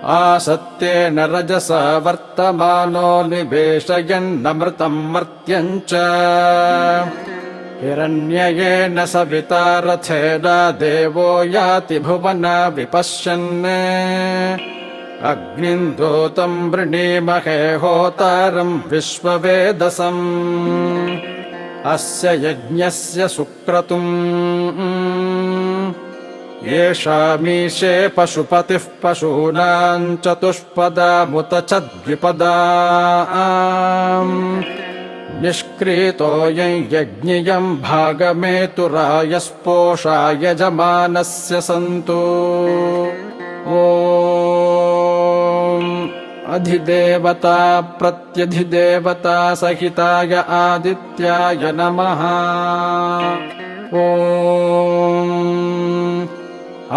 आसत्तेन रजसा वर्तमानो निवेशयन्नमृतम् मर्त्यम् च हिरण्ययेन सविता रथेन देवो याति भुवना विपश्यन् अग्निम् दूतम् वृणीमहे होतारम् विश्ववेदसम् अस्य यज्ञस्य सुक्रतुम् येषामीशे पशुपतिः पशूनाम् चतुष्पदामुत च द्विपदाम् निष्क्रीतोऽयम् यज्ञियम् भागमेतुरायस्पोषा यजमानस्य सन्तु ॐ अधिदेवता प्रत्यधिदेवता सहिताय आदित्याय नमः। ॐ